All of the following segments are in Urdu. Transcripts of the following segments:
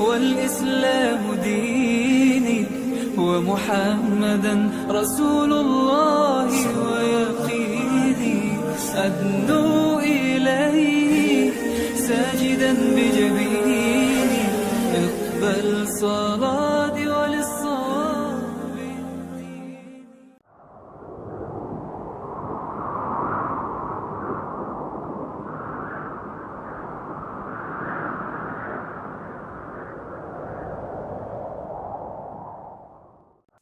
والإسلام ديني ومحمدا رسول الله ويقيني أدنو إليه ساجدا بجبيني اقبل صلاتي وللصواب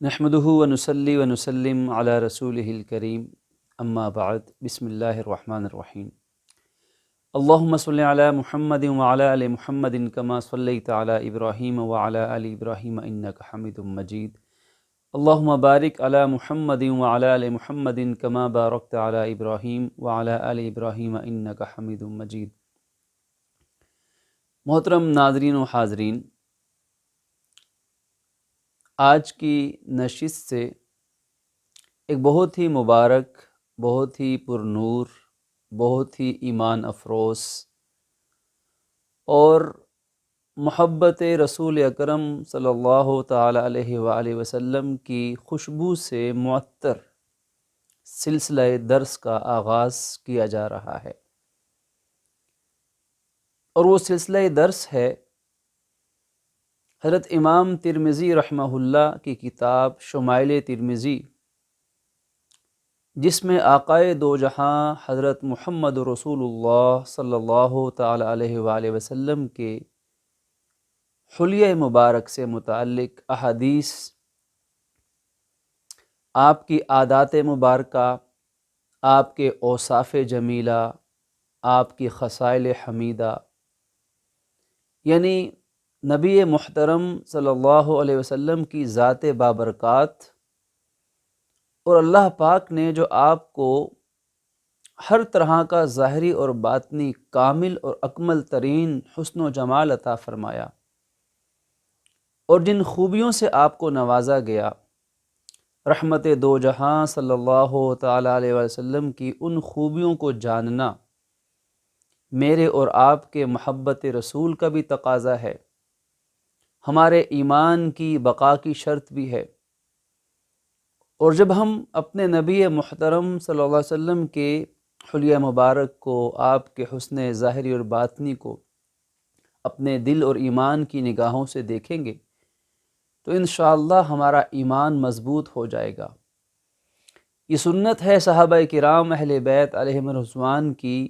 نحمده ونصلي ونسلم على رسوله الكريم اما بعد بسم اللہ الرحمن الرحیم اللہم صل علی محمد وعلی آل محمد کما صلیت علی ابراہیم وعلی آل ابراہیم انک حمید مجید اللہم بارک علی محمد وعلی آل محمد کما بارکت علی ابراہیم وعلی آل ابراہیم انک حمید مجید۔ محترم ناظرین و حاضرین، آج کی نشست سے ایک بہت ہی مبارک، بہت ہی پرنور، بہت ہی ایمان افروز اور محبت رسول اکرم صلی اللہ تعالی علیہ وآلہ وسلم کی خوشبو سے معطر سلسلہ درس کا آغاز کیا جا رہا ہے، اور وہ سلسلہ درس ہے حضرت امام ترمذی رحمہ اللہ کی کتاب شمائل ترمذی، جس میں آقائے دو جہاں حضرت محمد رسول اللہ صلی اللہ تعالی علیہ وآلہ وسلم کے حلیہ مبارک سے متعلق احادیث، آپ کی عادات مبارکہ، آپ کے اوصاف جمیلہ، آپ کی خصائل حمیدہ، یعنی نبی محترم صلی اللہ علیہ وسلم کی ذات بابرکات، اور اللہ پاک نے جو آپ کو ہر طرح کا ظاہری اور باطنی کامل اور اکمل ترین حسن و جمال عطا فرمایا، اور جن خوبیوں سے آپ کو نوازا گیا، رحمت دو جہاں صلی اللہ تعالی علیہ وسلم کی ان خوبیوں کو جاننا میرے اور آپ کے محبت رسول کا بھی تقاضا ہے، ہمارے ایمان کی بقا کی شرط بھی ہے۔ اور جب ہم اپنے نبی محترم صلی اللہ علیہ وسلم کے حلیہ مبارک کو، آپ کے حسن ظاہری اور باطنی کو اپنے دل اور ایمان کی نگاہوں سے دیکھیں گے تو انشاءاللہ ہمارا ایمان مضبوط ہو جائے گا۔ یہ سنت ہے صحابہ کرام اہل بیت علیہم الرضوان کی،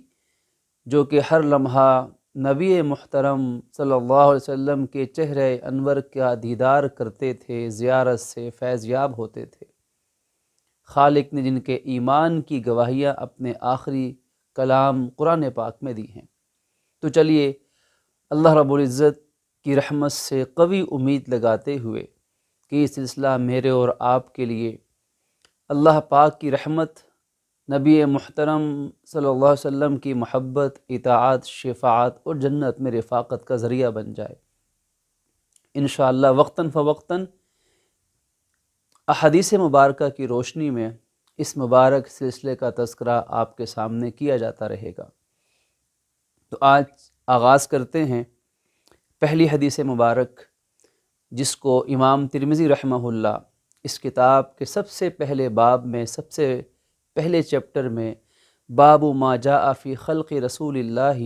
جو کہ ہر لمحہ نبی محترم صلی اللہ علیہ وسلم کے چہرہ انور کا دیدار کرتے تھے، زیارت سے فیض یاب ہوتے تھے۔ خالق نے جن کے ایمان کی گواہیاں اپنے آخری کلام قرآن پاک میں دی ہیں۔ تو چلیے اللہ رب العزت کی رحمت سے قوی امید لگاتے ہوئے کہ یہ سلسلہ میرے اور آپ کے لیے اللہ پاک کی رحمت، نبی محترم صلی اللہ علیہ وسلم کی محبت، اطاعت، شفاعت اور جنت میں رفاقت کا ذریعہ بن جائے انشاءاللہ۔ وقتاً فوقتاً احادیث مبارکہ کی روشنی میں اس مبارک سلسلے کا تذکرہ آپ کے سامنے کیا جاتا رہے گا۔ تو آج آغاز کرتے ہیں پہلی حدیث مبارک، جس کو امام ترمذی رحمہ اللہ اس کتاب کے سب سے پہلے باب میں، سب سے پہلے چیپٹر میں، باب ما جاء فی خلق رسول اللہ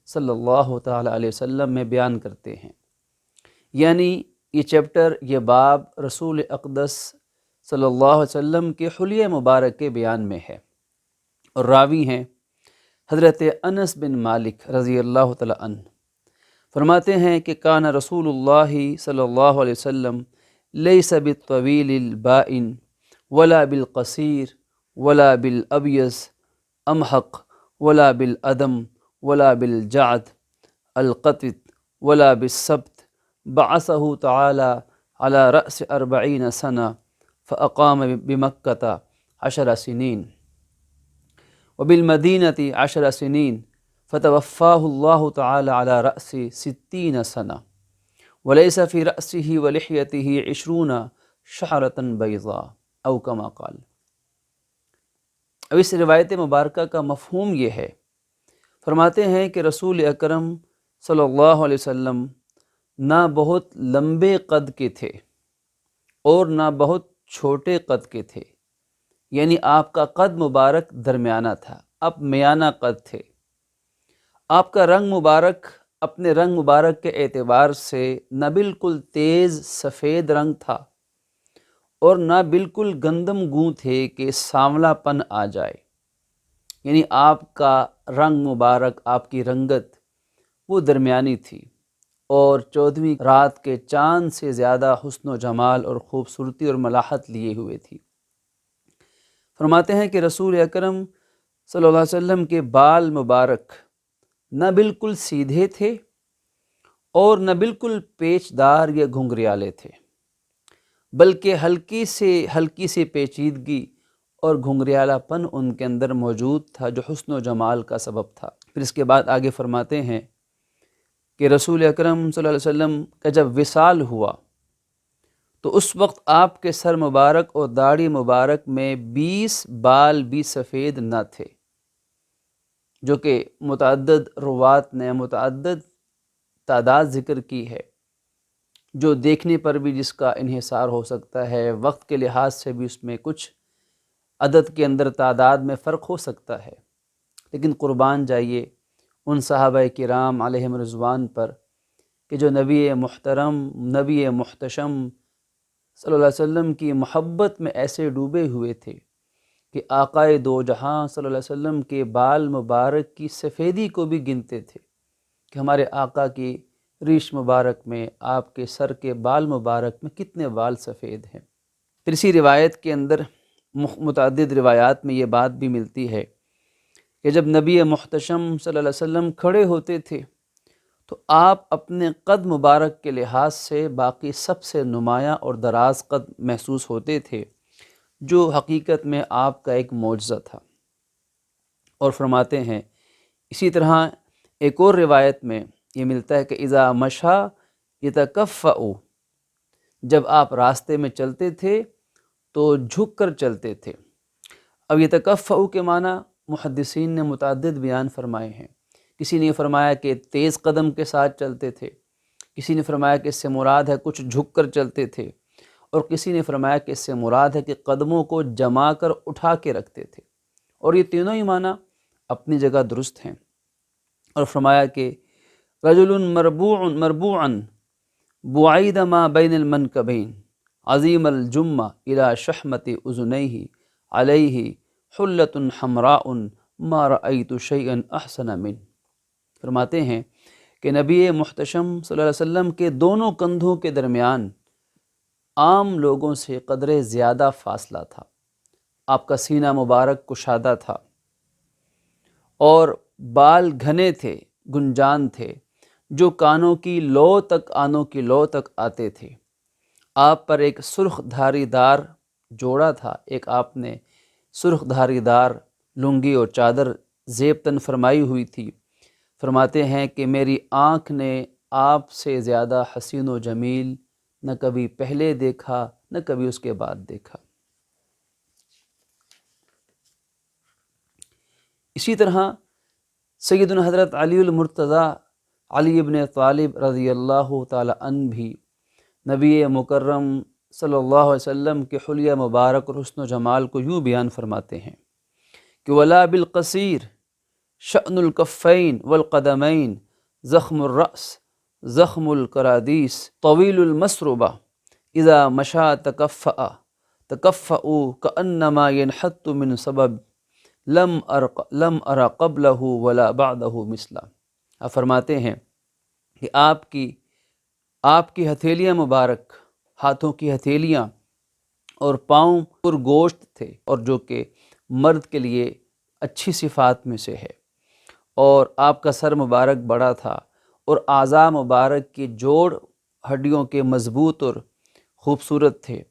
صلی اللہ تعالی علیہ وسلم میں بیان کرتے ہیں۔ یعنی یہ چیپٹر، یہ باب رسول اقدس صلی اللہ علیہ وسلم کے حلیہ مبارک کے بیان میں ہے، اور راوی ہیں حضرت انس بن مالک رضی اللہ تعالی عنہ۔ فرماتے ہیں کہ کان رسول اللہ صلی اللہ علیہ وسلم لیس بالطویل البائن ولا بالقصیر ولا بالابیض امحق ولا بالادم ولا بالجعد القطط ولا بالسبت، بعثہ تعالی على رأس 40 سنة فأقام بمكة 10 سنين وبالمدينة 10 سنين فتوفاه الله تعالى على رأس 60 سنة وليس في رأسه ولحيته 20 شعرة بيضاء أو كما قال۔ اب اس روایت مبارکہ کا مفہوم یہ ہے، فرماتے ہیں کہ رسول اکرم صلی اللہ علیہ وسلم نہ بہت لمبے قد کے تھے اور نہ بہت چھوٹے قد کے تھے، یعنی آپ کا قد مبارک درمیانہ تھا، آپ میانہ قد تھے۔ آپ کا رنگ مبارک اپنے رنگ مبارک کے اعتبار سے نہ بالکل تیز سفید رنگ تھا اور نہ بالکل گندم گوں تھے کہ سانولا پن آ جائے، یعنی آپ کا رنگ مبارک، آپ کی رنگت وہ درمیانی تھی اور 14ویں رات کے چاند سے زیادہ حسن و جمال اور خوبصورتی اور ملاحت لیے ہوئے تھی۔ فرماتے ہیں کہ رسول اکرم صلی اللہ علیہ وسلم کے بال مبارک نہ بالکل سیدھے تھے اور نہ بالکل پیچ دار یا گھنگریالے تھے، بلکہ ہلکی سی پیچیدگی اور گھنگریالا پن ان کے اندر موجود تھا، جو حسن و جمال کا سبب تھا۔ پھر اس کے بعد آگے فرماتے ہیں کہ رسول اکرم صلی اللہ علیہ وسلم کا جب وصال ہوا تو اس وقت آپ کے سر مبارک اور داڑھی مبارک میں 20 بال بھی سفید نہ تھے، جو کہ متعدد روات نے متعدد تعداد ذکر کی ہے، جو دیکھنے پر بھی جس کا انحصار ہو سکتا ہے، وقت کے لحاظ سے بھی اس میں کچھ عدد کے اندر تعداد میں فرق ہو سکتا ہے، لیکن قربان جائیے ان صحابہ کرام علیہم رضوان پر کہ جو نبی محترم، نبی محتشم صلی اللہ علیہ وسلم کی محبت میں ایسے ڈوبے ہوئے تھے کہ آقائے دو جہاں صلی اللہ علیہ وسلم کے بال مبارک کی سفیدی کو بھی گنتے تھے کہ ہمارے آقا کی ریش مبارک میں، آپ کے سر کے بال مبارک میں کتنے بال سفید ہیں۔ پھر اسی روایت کے اندر متعدد روایات میں یہ بات بھی ملتی ہے کہ جب نبی محتشم صلی اللہ علیہ وسلم کھڑے ہوتے تھے تو آپ اپنے قد مبارک کے لحاظ سے باقی سب سے نمایاں اور دراز قد محسوس ہوتے تھے، جو حقیقت میں آپ کا ایک معجزہ تھا۔ اور فرماتے ہیں اسی طرح ایک اور روایت میں یہ ملتا ہے کہ اذا مشا یتکفأ، جب آپ راستے میں چلتے تھے تو جھک کر چلتے تھے۔ اب یتکفأ کے معنی محدثین نے متعدد بیان فرمائے ہیں۔ کسی نے فرمایا کہ تیز قدم کے ساتھ چلتے تھے، کسی نے فرمایا کہ اس سے مراد ہے کچھ جھک کر چلتے تھے، اور کسی نے فرمایا کہ اس سے مراد ہے کہ قدموں کو جما کر اٹھا کے رکھتے تھے، اور یہ تینوں ہی معنی اپنی جگہ درست ہیں۔ اور فرمایا کہ رجل مربوعا بعید ما بین المنکبین عظیم الجمہ الی شحمت اذنیہ علیہ حلۃ حمراء ما رأیت شیئا احسن من۔ فرماتے ہیں کہ نبی محتشم صلی اللہ علیہ وسلم کے دونوں کندھوں کے درمیان عام لوگوں سے قدرے زیادہ فاصلہ تھا، آپ کا سینہ مبارک کشادہ تھا اور بال گھنے تھے، گنجان تھے، جو آنوں کی لو تک آتے تھے۔ آپ پر ایک سرخ دھاری دار جوڑا تھا، ایک آپ نے سرخ دھاری دار لنگی اور چادر زیب تن فرمائی ہوئی تھی۔ فرماتے ہیں کہ میری آنکھ نے آپ سے زیادہ حسین و جمیل نہ کبھی پہلے دیکھا نہ کبھی اس کے بعد دیکھا۔ اسی طرح سیدنا حضرت علی المرتضیٰ علی ابن طالب رضی اللہ تعالی عنہ بھی نبی مکرم صلی اللہ علیہ وسلم کے حلیہ مبارک اور حسن و جمال کو یوں بیان فرماتے ہیں کہ ولا بالقصیر شأن الکفین والقدمین زخم الرأس زخم الکرادیس طویل المسربہ اذا مشا تکفأوا کأنما ينحت من سبب لم ارى قبلہ ولا بعدہ مثلا۔ آپ فرماتے ہیں کہ آپ کی ہتھیلیاں مبارک، ہاتھوں کی ہتھیلیاں اور پاؤں پر گوشت تھے، اور جو کہ مرد کے لیے اچھی صفات میں سے ہے، اور آپ کا سر مبارک بڑا تھا اور اعضاء مبارک کی جوڑ ہڈیوں کے مضبوط اور خوبصورت تھے۔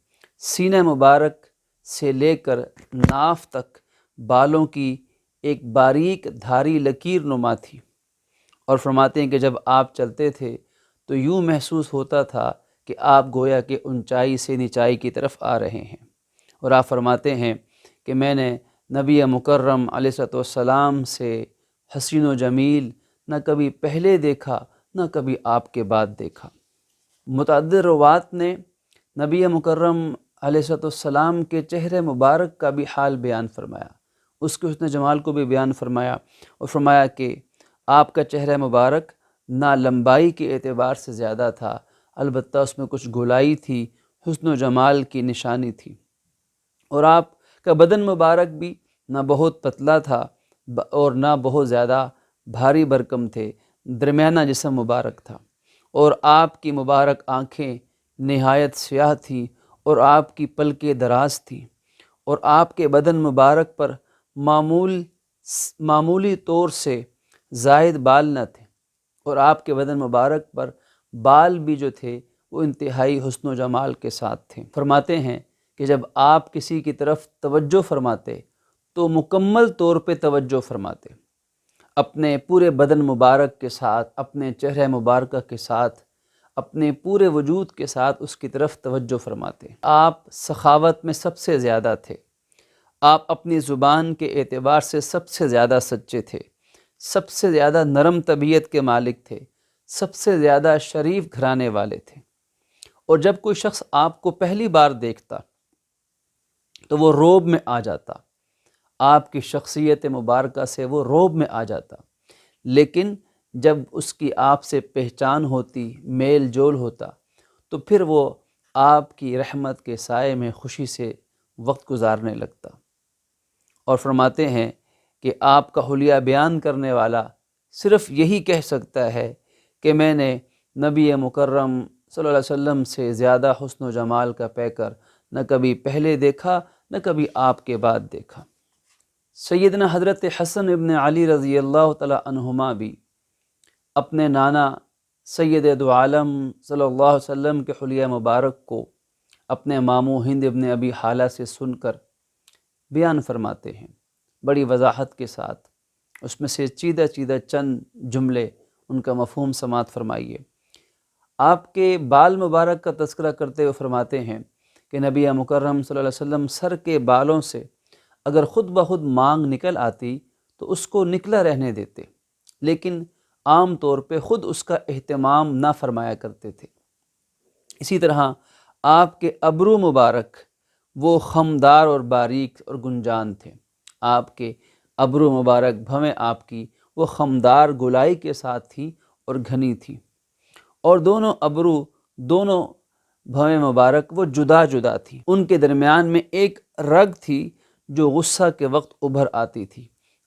سینہ مبارک سے لے کر ناف تک بالوں کی ایک باریک دھاری لکیر نما تھی، اور فرماتے ہیں کہ جب آپ چلتے تھے تو یوں محسوس ہوتا تھا کہ آپ گویا کہ اونچائی سے نچائی کی طرف آ رہے ہیں۔ اور آپ فرماتے ہیں کہ میں نے نبی مکرم علیہ السلام سے حسین و جمیل نہ کبھی پہلے دیکھا نہ کبھی آپ کے بعد دیکھا۔ متعدد روات نے نبی مکرم علیہ السلام کے چہرے مبارک کا بھی حال بیان فرمایا، اس کے حسن جمال کو بھی بیان فرمایا، اور فرمایا کہ آپ کا چہرہ مبارک نہ لمبائی کے اعتبار سے زیادہ تھا، البتہ اس میں کچھ گولائی تھی، حسن و جمال کی نشانی تھی، اور آپ کا بدن مبارک بھی نہ بہت پتلا تھا اور نہ بہت زیادہ بھاری بھرکم تھے، درمیانہ جسم مبارک تھا، اور آپ کی مبارک آنکھیں نہایت سیاہ تھیں اور آپ کی پلکیں دراز تھیں، اور آپ کے بدن مبارک پر معمولی طور سے زائد بال نہ تھے، اور آپ کے بدن مبارک پر بال بھی جو تھے وہ انتہائی حسن و جمال کے ساتھ تھے۔ فرماتے ہیں کہ جب آپ کسی کی طرف توجہ فرماتے تو مکمل طور پہ توجہ فرماتے، اپنے پورے بدن مبارک کے ساتھ، اپنے چہرہ مبارکہ کے ساتھ، اپنے پورے وجود کے ساتھ اس کی طرف توجہ فرماتے۔ آپ سخاوت میں سب سے زیادہ تھے، آپ اپنی زبان کے اعتبار سے سب سے زیادہ سچے تھے، سب سے زیادہ نرم طبیعت کے مالک تھے، سب سے زیادہ شریف گھرانے والے تھے، اور جب کوئی شخص آپ کو پہلی بار دیکھتا تو وہ رعب میں آ جاتا، آپ کی شخصیت مبارکہ سے وہ رعب میں آ جاتا، لیکن جب اس کی آپ سے پہچان ہوتی، میل جول ہوتا، تو پھر وہ آپ کی رحمت کے سائے میں خوشی سے وقت گزارنے لگتا، اور فرماتے ہیں کہ آپ کا حلیہ بیان کرنے والا صرف یہی کہہ سکتا ہے کہ میں نے نبی مکرم صلی اللہ علیہ وسلم سے زیادہ حسن و جمال کا پیکر نہ کبھی پہلے دیکھا نہ کبھی آپ کے بعد دیکھا۔ سیدنا حضرت حسن ابن علی رضی اللہ تعالی عنہما بھی اپنے نانا سید دو عالم صلی اللہ علیہ وسلم کے حلیہ مبارک کو اپنے ماموں ہند ابن ابی حالہ سے سن کر بیان فرماتے ہیں بڑی وضاحت کے ساتھ، اس میں سے چیدہ چند جملے ان کا مفہوم سماعت فرمائیے۔ آپ کے بال مبارک کا تذکرہ کرتے ہوئے فرماتے ہیں کہ نبی مکرم صلی اللہ علیہ وسلم سر کے بالوں سے اگر خود بخود مانگ نکل آتی تو اس کو نکلا رہنے دیتے، لیکن عام طور پہ خود اس کا اہتمام نہ فرمایا کرتے تھے۔ اسی طرح آپ کے ابرو مبارک وہ خمدار اور باریک اور گنجان تھے، آپ کے ابرو مبارک بھویں آپ کی وہ خمدار گولائی کے ساتھ تھی اور گھنی تھی، اور دونوں ابرو، دونوں بھویں مبارک وہ جدا جدا تھی، ان کے درمیان میں ایک رگ تھی جو غصہ کے وقت ابھر آتی تھی،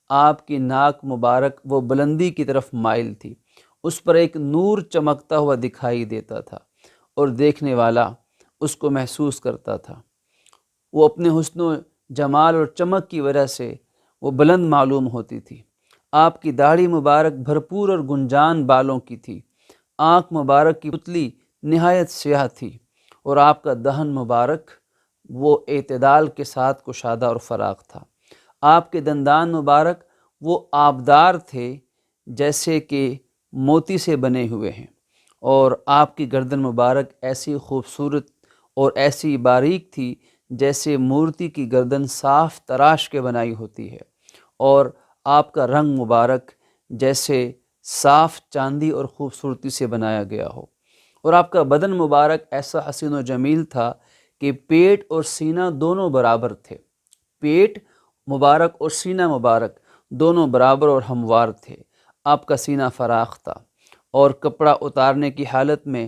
آپ کی ناک مبارک وہ بلندی کی طرف مائل تھی، اس پر ایک نور چمکتا ہوا دکھائی دیتا تھا اور دیکھنے والا اس کو محسوس کرتا تھا، وہ اپنے حسن و جمال اور چمک کی وجہ سے وہ بلند معلوم ہوتی تھی۔ آپ کی داڑھی مبارک بھرپور اور گنجان بالوں کی تھی، آنکھ مبارک کی پتلی نہایت سیاہ تھی، اور آپ کا دہن مبارک وہ اعتدال کے ساتھ کشادہ اور فراخ تھا، آپ کے دندان مبارک وہ آبدار تھے جیسے کہ موتی سے بنے ہوئے ہیں، اور آپ کی گردن مبارک ایسی خوبصورت اور ایسی باریک تھی جیسے مورتی کی گردن صاف تراش کے بنائی ہوتی ہے، اور آپ کا رنگ مبارک جیسے صاف چاندی اور خوبصورتی سے بنایا گیا ہو، اور آپ کا بدن مبارک ایسا حسین و جمیل تھا کہ پیٹ اور سینہ دونوں برابر تھے، پیٹ مبارک اور سینہ مبارک دونوں برابر اور ہموار تھے، آپ کا سینہ فراخ تھا، اور کپڑا اتارنے کی حالت میں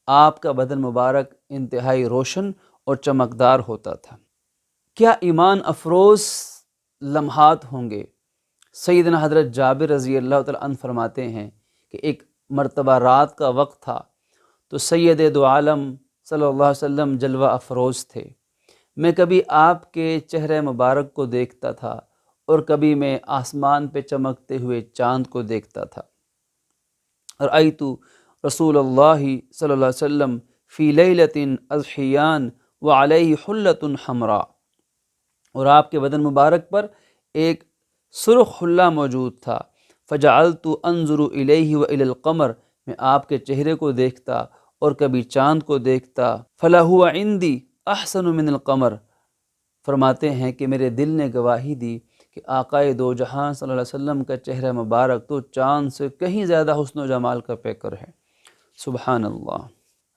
آپ کا بدن مبارک انتہائی روشن اور چمکدار ہوتا تھا۔ کیا ایمان افروز لمحات ہوں گے۔ سیدنا حضرت جابر رضی اللہ تعالیٰ عنہ فرماتے ہیں کہ ایک مرتبہ رات کا وقت تھا تو سید دو عالم صلی اللہ علیہ وسلم جلوہ افروز تھے، میں کبھی آپ کے چہرے مبارک کو دیکھتا تھا اور کبھی میں آسمان پہ چمکتے ہوئے چاند کو دیکھتا تھا۔ رأیت رسول اللہ صلی اللہ علیہ وسلم فی لیلۃ اضحیان وعلیہ حلۃ حمراء، اور آپ کے بدن مبارک پر ایک سرخ حلہ موجود تھا، فجعلت انظر الیہ والی القمر، میں آپ کے چہرے کو دیکھتا اور کبھی چاند کو دیکھتا، فلہو عندی احسن من القمر، فرماتے ہیں کہ میرے دل نے گواہی دی کہ آقائے دو جہاں صلی اللہ علیہ وسلم کا چہرہ مبارک تو چاند سے کہیں زیادہ حسن و جمال کا پیکر ہے۔ سبحان اللہ۔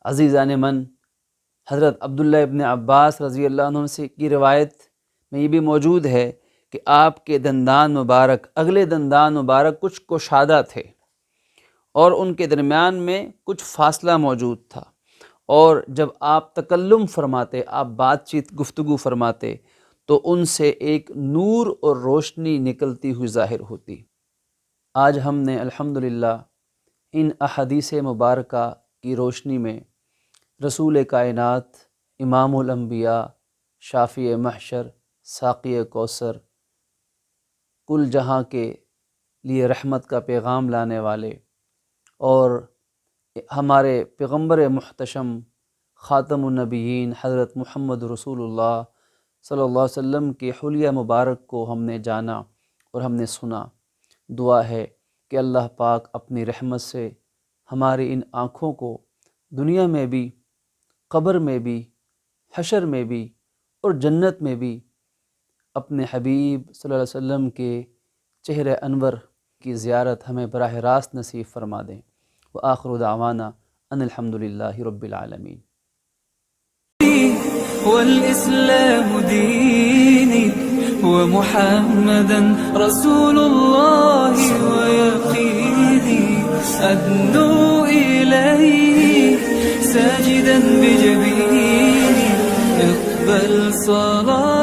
عزیزان من، حضرت عبداللہ ابن عباس رضی اللہ عنہ سے کی روایت میں یہ بھی موجود ہے کہ آپ کے دندان مبارک، اگلے دندان مبارک کچھ کشادہ تھے اور ان کے درمیان میں کچھ فاصلہ موجود تھا، اور جب آپ تکلم فرماتے، آپ بات چیت گفتگو فرماتے تو ان سے ایک نور اور روشنی نکلتی ہوئی ظاہر ہوتی۔ آج ہم نے الحمدللہ ان احادیث مبارکہ کی روشنی میں رسول کائنات، امام الانبیاء، شافی محشر، ساقی کوثر، کل جہاں کے لیے رحمت کا پیغام لانے والے اور ہمارے پیغمبر محتشم خاتم النبیین حضرت محمد رسول اللہ صلی اللہ علیہ وسلم کے حلیہ مبارک کو ہم نے جانا اور ہم نے سنا۔ دعا ہے کہ اللہ پاک اپنی رحمت سے ہماری ان آنکھوں کو دنیا میں بھی، قبر میں بھی، حشر میں بھی اور جنت میں بھی اپنے حبیب صلی اللہ علیہ وسلم کے چہرہ انور کی زیارت ہمیں براہ راست نصیب فرما دیں۔ وآخر دعوانا ان الحمدللہ رب العالمین۔ والإسلام ديني ومحمدا رسول الله ويقيني أدنو إليه ساجدا بجبيني اقبل صلاتي